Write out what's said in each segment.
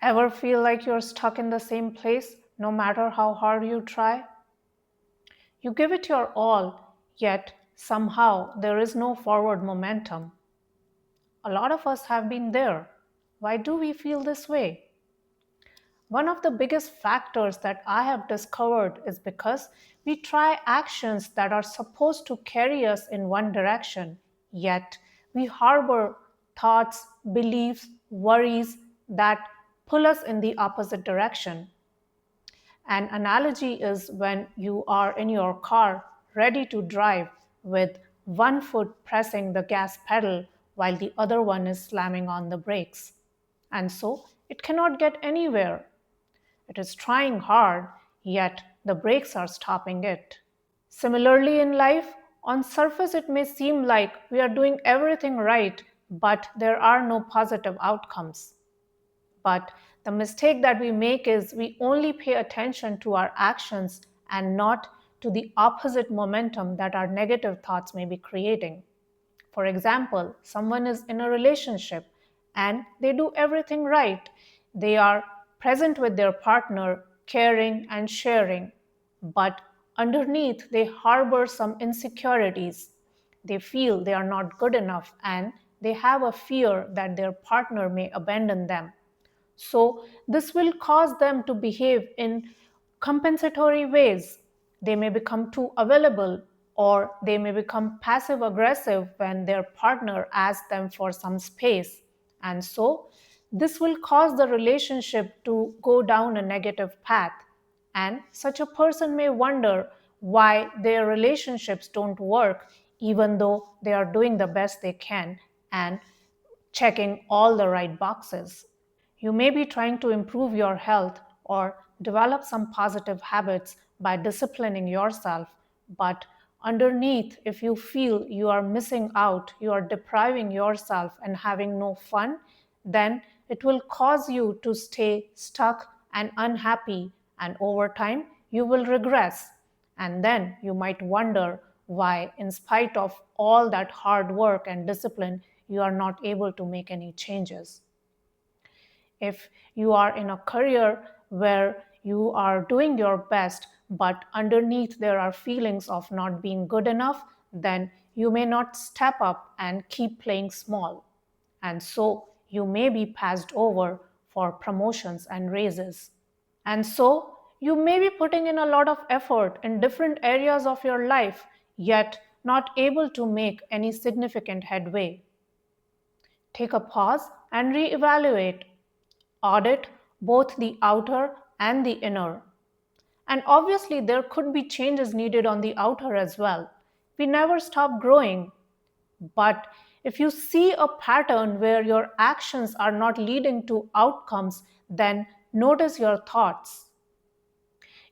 Ever feel like you're stuck in the same place no matter how hard you try? You give it your all, yet somehow there is no forward momentum. A lot of us have been there. Why do we feel this way? One of the biggest factors that I have discovered is because we try actions that are supposed to carry us in one direction, yet we harbor thoughts, beliefs, worries that pull us in the opposite direction. An analogy is when you are in your car ready to drive with one foot pressing the gas pedal while the other one is slamming on the brakes. And so it cannot get anywhere. It is trying hard, yet the brakes are stopping it. Similarly, in life, on surface it may seem like we are doing everything right, but there are no positive outcomes. But the mistake that we make is we only pay attention to our actions and not to the opposite momentum that our negative thoughts may be creating. For example, someone is in a relationship and they do everything right. They are present with their partner, caring and sharing. But underneath, they harbor some insecurities. They feel they are not good enough and they have a fear that their partner may abandon them. So, this will cause them to behave in compensatory ways. They may become too available or they may become passive aggressive when their partner asks them for some space. And so, this will cause the relationship to go down a negative path. And such a person may wonder why their relationships don't work, even though they are doing the best they can and checking all the right boxes. You may be trying to improve your health or develop some positive habits by disciplining yourself, but underneath, if you feel you are missing out, you are depriving yourself and having no fun, then it will cause you to stay stuck and unhappy, and over time, you will regress. And then you might wonder why, in spite of all that hard work and discipline, you are not able to make any changes. If you are in a career where you are doing your best, but underneath there are feelings of not being good enough, then you may not step up and keep playing small. And so you may be passed over for promotions and raises. And so you may be putting in a lot of effort in different areas of your life, yet not able to make any significant headway. Take a pause and reevaluate. Audit both the outer and the inner. And obviously, there could be changes needed on the outer as well. We never stop growing. But if you see a pattern where your actions are not leading to outcomes, then notice your thoughts.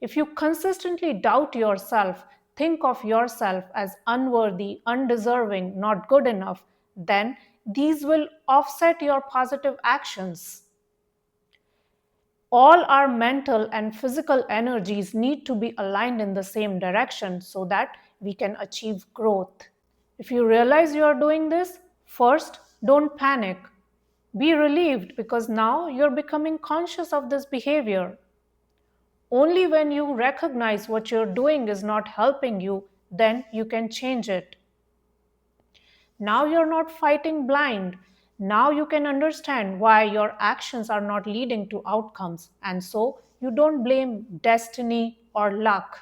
If you consistently doubt yourself, think of yourself as unworthy, undeserving, not good enough, then these will offset your positive actions. All our mental and physical energies need to be aligned in the same direction so that we can achieve growth. If you realize you are doing this, first, don't panic. Be relieved because now you're becoming conscious of this behavior. Only when you recognize what you're doing is not helping you, then you can change it. Now you're not fighting blind. Now you can understand why your actions are not leading to outcomes, and so you don't blame destiny or luck.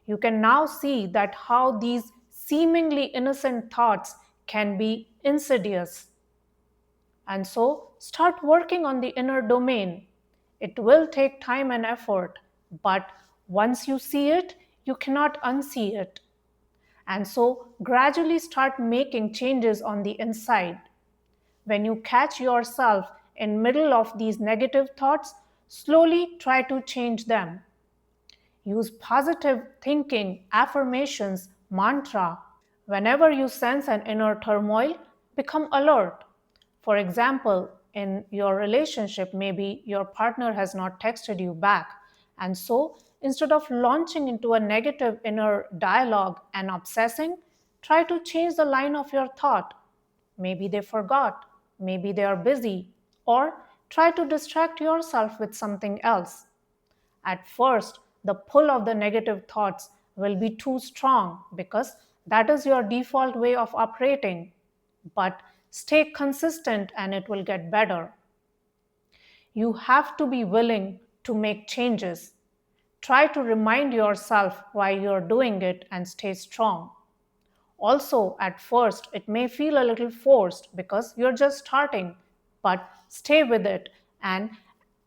You can now see that how these seemingly innocent thoughts can be insidious. And so start working on the inner domain. It will take time and effort, but once you see it, you cannot unsee it. And so gradually start making changes on the inside. When you catch yourself in middle of these negative thoughts, slowly try to change them. Use positive thinking, affirmations, mantra. Whenever you sense an inner turmoil, become alert. For example, in your relationship, maybe your partner has not texted you back. And so, instead of launching into a negative inner dialogue and obsessing, try to change the line of your thought. Maybe they forgot, maybe they are busy, or try to distract yourself with something else. At first, the pull of the negative thoughts will be too strong because that is your default way of operating. But stay consistent and it will get better. You have to be willing to make changes. Try to remind yourself why you're doing it and stay strong. Also, at first, it may feel a little forced because you're just starting, but stay with it. And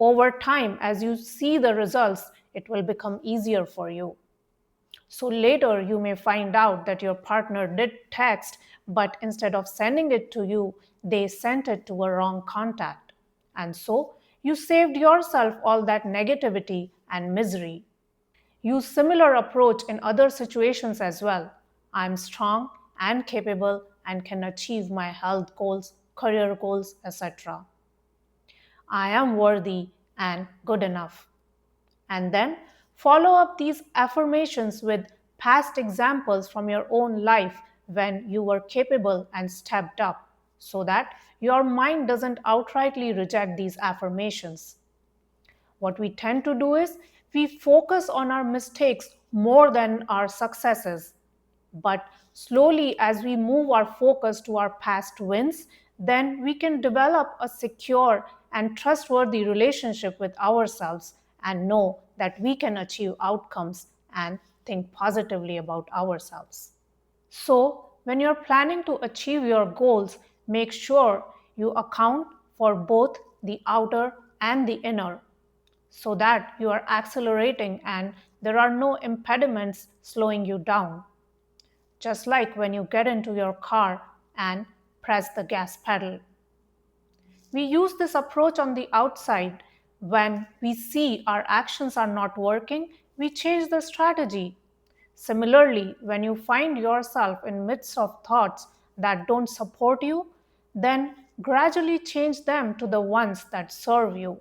over time, as you see the results, it will become easier for you. So later, you may find out that your partner did text, but instead of sending it to you, they sent it to a wrong contact. And so, you saved yourself all that negativity and misery. Use similar approach in other situations as well. I'm strong and capable and can achieve my health goals, career goals, etc. I am worthy and good enough. And then follow up these affirmations with past examples from your own life when you were capable and stepped up so that your mind doesn't outrightly reject these affirmations. What we tend to do is we focus on our mistakes more than our successes. But slowly, as we move our focus to our past wins, then we can develop a secure and trustworthy relationship with ourselves and know that we can achieve outcomes and think positively about ourselves. So, when you're planning to achieve your goals, make sure you account for both the outer and the inner so that you are accelerating and there are no impediments slowing you down. Just like when you get into your car and press the gas pedal. We use this approach on the outside. When we see our actions are not working, we change the strategy. Similarly, when you find yourself in midst of thoughts that don't support you, then gradually change them to the ones that serve you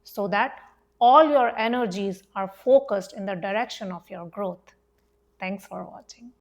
so that all your energies are focused in the direction of your growth. Thanks for watching.